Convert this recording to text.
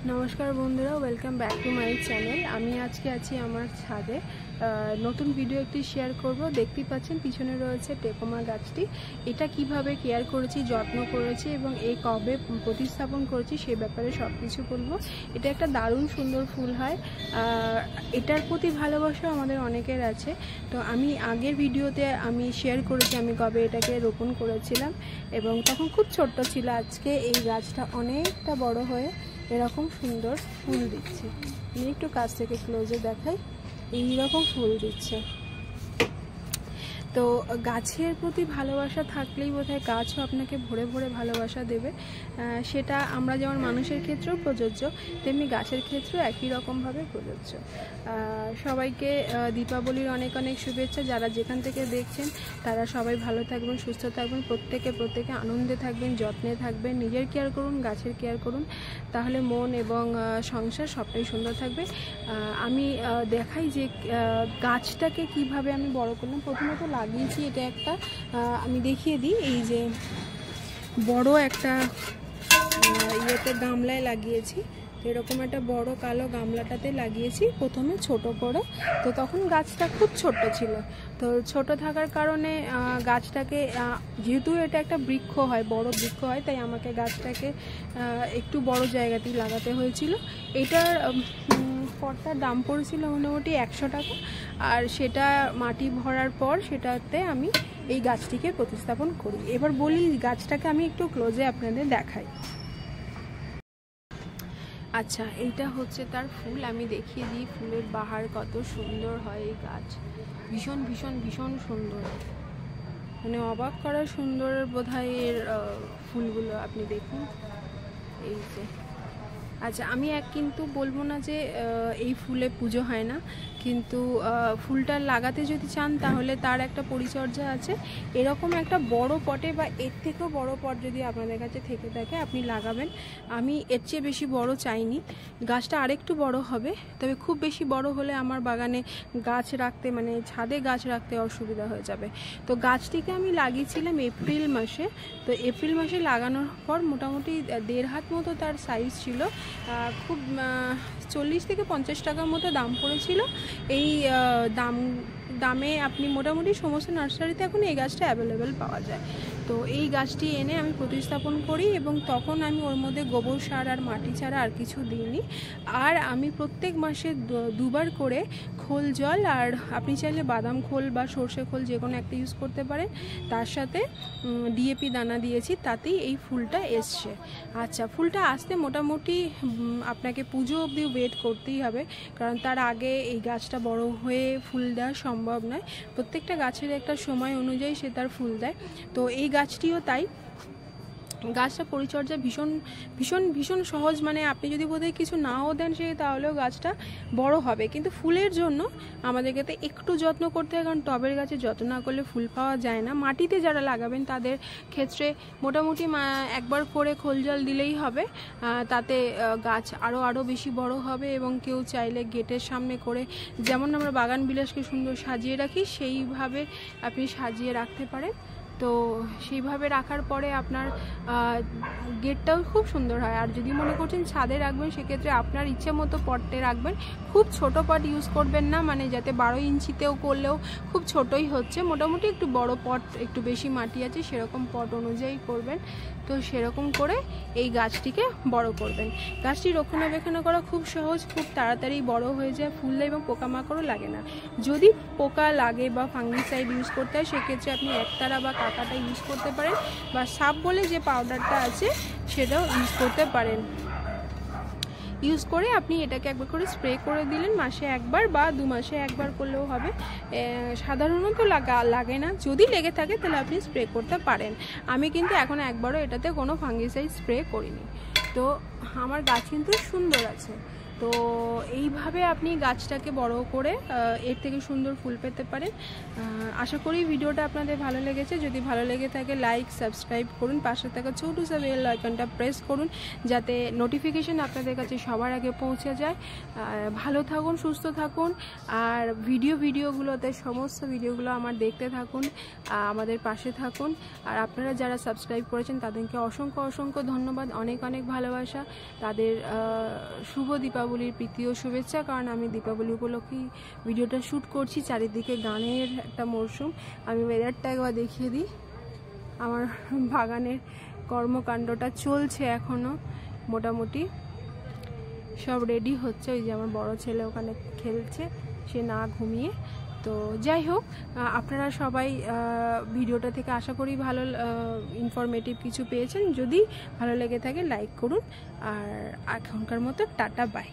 नमस्कार बंधुरा welcome back to my channel. आमी आज के आछि आमार छादे नतून भिडियो एकटी शेयर करब। देखते पाच्छेन पिछने रयेछे टेकोमा गाछटी। एटा किभाबे केयार करेछि, यत्न करेछि एबं ए कबे प्रतिस्थापन करेछि सेई ब्यापारे सबकिछु बोलबो। एटा एकटा दारुण सुंदर फुल हय। एटार प्रति भालोबासा आमादेर अनेकेर आछे। तो आमी आगेर भिडियोते आमी शेयर करेछि आमी कबे एटाके रोपण करेछिलाम एबं तखन खूब छोट्ट छिलो। आजके एई गाछटा अनेकटा बड़ो हये এরকম সুন্দর ফুল দিচ্ছে। আমি একটু কাছ থেকে ক্লোজে দেখাই, এই রকম ফুল দিচ্ছে। তো গাছের প্রতি ভালোবাসা থাকলেই বোধহয় গাছও আপনাকে ভরে ভরে ভালোবাসা দেবে। সেটা আমরা যেমন মানুষের ক্ষেত্রেও প্রযোজ্য, তেমনি গাছের ক্ষেত্রেও একই রকমভাবে প্রযোজ্য। সবাইকে দীপাবলির অনেক অনেক শুভেচ্ছা। যারা যেখান থেকে দেখছেন তারা সবাই ভালো থাকবেন, সুস্থ থাকবেন, প্রত্যেকে আনন্দে থাকবেন, যত্নে থাকবেন, নিজের কেয়ার করুন, গাছের কেয়ার করুন, তাহলে মন এবং সংসার সবটাই সুন্দর থাকবে। আমি দেখাই যে গাছটাকে কিভাবে আমি বড় করলাম। প্রথমত লাগিয়েছি এটা একটা, আমি দেখিয়ে দিই, এই যে বড় একটা ইয়েতে গামলায় লাগিয়েছি। এরকম একটা বড় কালো গামলাটাতে লাগিয়েছি প্রথমে ছোট করে। তো তখন গাছটা খুব ছোট ছিল, তো ছোট থাকার কারণে গাছটাকে, যেহেতু এটা একটা বৃক্ষ হয়, বড় বৃক্ষ হয়, তাই আমাকে গাছটাকে একটু বড় জায়গাতেই লাগাতে হয়েছিল। এটার পটটার দাম পড়েছিল মোটামুটি 100 টাকা। আর সেটা মাটি ভরার পর সেটাতে আমি এই গাছটিকে প্রতিস্থাপন করি। এবার বলি গাছটাকে আমি একটু ক্লোজে আপনাদের দেখাই। আচ্ছা, এইটা হচ্ছে তার ফুল। আমি দেখিয়ে দিই ফুলের বাহার কত সুন্দর হয়। এই গাছ ভীষণ ভীষণ ভীষণ সুন্দর, মানে অবাক করা সুন্দর বোধহয় এর ফুলগুলো। আপনি দেখুন এই যে। আচ্ছা, আমি কিন্তু বলবো না যে এই ফুলে পুজো হয় না, কিন্তু ফুলটা লাগাতে যদি চান তাহলে তার একটা পরিচর্যা আছে। এরকম একটা বড় পটে বা এর থেকেও বড় পট যদি আপনাদের কাছে থেকে থাকে আপনি লাগাবেন। আমি এর চেয়ে বেশি বড় চাইনি, গাছটা আরেকটু বড় হবে, তবে খুব বেশি বড় হলে আমার বাগানে গাছ রাখতে, মানে ছাদে গাছ রাখতে অসুবিধা হয়ে যাবে। তো গাছটিকে আমি লাগিয়েছিলাম এপ্রিল মাসে। তো এপ্রিল মাসে লাগানোর পর মোটামুটি 1.5 হাত মতো তার সাইজ ছিল। খুব 40 থেকে 50 টাকার মতো দাম পড়েছিল। এই দামে আপনি মোটামুটি সমস্ত নার্সারিতে এখন এই গাছটা অ্যাভেলেবেল পাওয়া যায়। তো এই গাছটি এনে আমি প্রতিস্থাপন করি এবং তখন আমি ওর মধ্যে গোবর সার আর মাটি ছাড়া আর কিছু দিইনি। আর আমি প্রত্যেক মাসে 2 বার করে খোল জল, আর আপনি চাইলে বাদাম খোল বা সর্ষে খোল যে কোনো একটা ইউজ করতে পারেন, তার সাথে ডিএপি দানা দিয়েছি, তাতেই এই ফুলটা এসছে। আচ্ছা, ফুলটা আসতে মোটামুটি আপনাকে পুজো অবধি ওয়েট করতেই হবে, কারণ তার আগে এই গাছটা বড় হয়ে ফুল দেওয়া সম্ভব নয়। প্রত্যেকটা গাছের একটা সময় অনুযায়ী সে তার ফুল দেয়। তো এই গাছটিও তাই। গাছটা পরিচর্যা ভীষণ ভীষণ ভীষণ সহজ, মানে আপনি যদি বোধহয় কিছু নাও দেন সে তাহলেও গাছটা বড় হবে। কিন্তু ফুলের জন্য আমাদেরকে তো একটু যত্ন করতে হয়, কারণ টবের গাছে যত্ন না করলে ফুল পাওয়া যায় না। মাটিতে যারা লাগাবেন তাদের ক্ষেত্রে মোটামুটি একবার করে খোল জল দিলেই হবে, তাতে গাছ আরও বেশি বড় হবে। এবং কেউ চাইলে গেটের সামনে করে, যেমন আমরা বাগান বিলাসকে সুন্দর সাজিয়ে রাখি, সেইভাবে আপনি সাজিয়ে রাখতে পারেন। তো সেইভাবে রাখার পরে আপনার গেটটাও খুব সুন্দর হয়। আর যদি মনে করছেন ছাদে রাখবেন, সেক্ষেত্রে আপনার ইচ্ছে মতো পটে রাখবেন। খুব ছোট পট ইউজ করবেন না, মানে যাতে 12 ইঞ্চিতেও করলেও খুব ছোটই হচ্ছে, মোটামুটি একটু বড় পট, একটু বেশি মাটি আছে সেরকম পট অনুযায়ী করবেন। তো সেরকম করে এই গাছটিকে বড় করবেন। গাছটি রক্ষণাবেক্ষণ করা খুব সহজ, খুব তাড়াতাড়ি বড় হয়ে যায়, ফুল দেয় এবং পোকামাকড়ও লাগে না। যদি পোকা লাগে বা ফাঙ্গিসাইড ইউজ করতে হয়, সেক্ষেত্রে আপনি একতারা বা কাকাটা ইউজ করতে পারেন, বা সাপ বলে যে পাউডারটা আছে সেটাও ইউজ করতে পারেন। ইউজ করে আপনি এটাকে একবার করে স্প্রে করে দিলেন, মাসে একবার বা 2 মাসে একবার করলেও হবে। সাধারণত লাগে না, যদি লেগে থাকে তাহলে আপনি স্প্রে করতে পারেন। আমি কিন্তু এখন একবারও এটাতে কোনো ফাঙ্গিসাইড স্প্রে করিনি। তো আমার গাছ কিন্তু সুন্দর আছে। তো এইভাবে আপনি গাছটাকে বড় করে এর থেকে সুন্দর ফুল পেতে পারেন। আশা করি ভিডিওটা আপনাদের ভালো লেগেছে। যদি ভালো লেগে থাকে লাইক সাবস্ক্রাইব করুন, পাশে থাকা ছোটো সা বেল আইকনটা প্রেস করুন যাতে নোটিফিকেশন আপনাদের কাছে সবার আগে পৌঁছে যায়। ভালো থাকুন, সুস্থ থাকুন, আর ভিডিওগুলোতে সমস্ত ভিডিওগুলো আমার দেখতে থাকুন, আমাদের পাশে থাকুন। আর আপনারা যারা সাবস্ক্রাইব করেছেন তাদেরকে অসংখ্য ধন্যবাদ, অনেক ভালোবাসা। তাদের শুভ দীপাবলির প্রীতি ও শুভেচ্ছা, কারণ আমি দীপাবলি উপলক্ষেই ভিডিওটা শ্যুট করছি। চারিদিকে গানের একটা মরশুম। আমি ওয়েদারটা একবার দেখিয়ে দিই। আমার বাগানের কর্মকাণ্ডটা চলছে এখনও, মোটামুটি সব রেডি হচ্ছে। ওই যে আমার বড় ছেলে ওখানে খেলছে, সে না ঘুমিয়ে। তো যাই হোক, আপনারা সবাই ভিডিওটা থেকে আশা করি ভালো ইনফরমেটিভ কিছু পেয়েছেন। যদি ভালো লেগে থাকে লাইক করুন, আর এখনকার মতো টাটা বাই।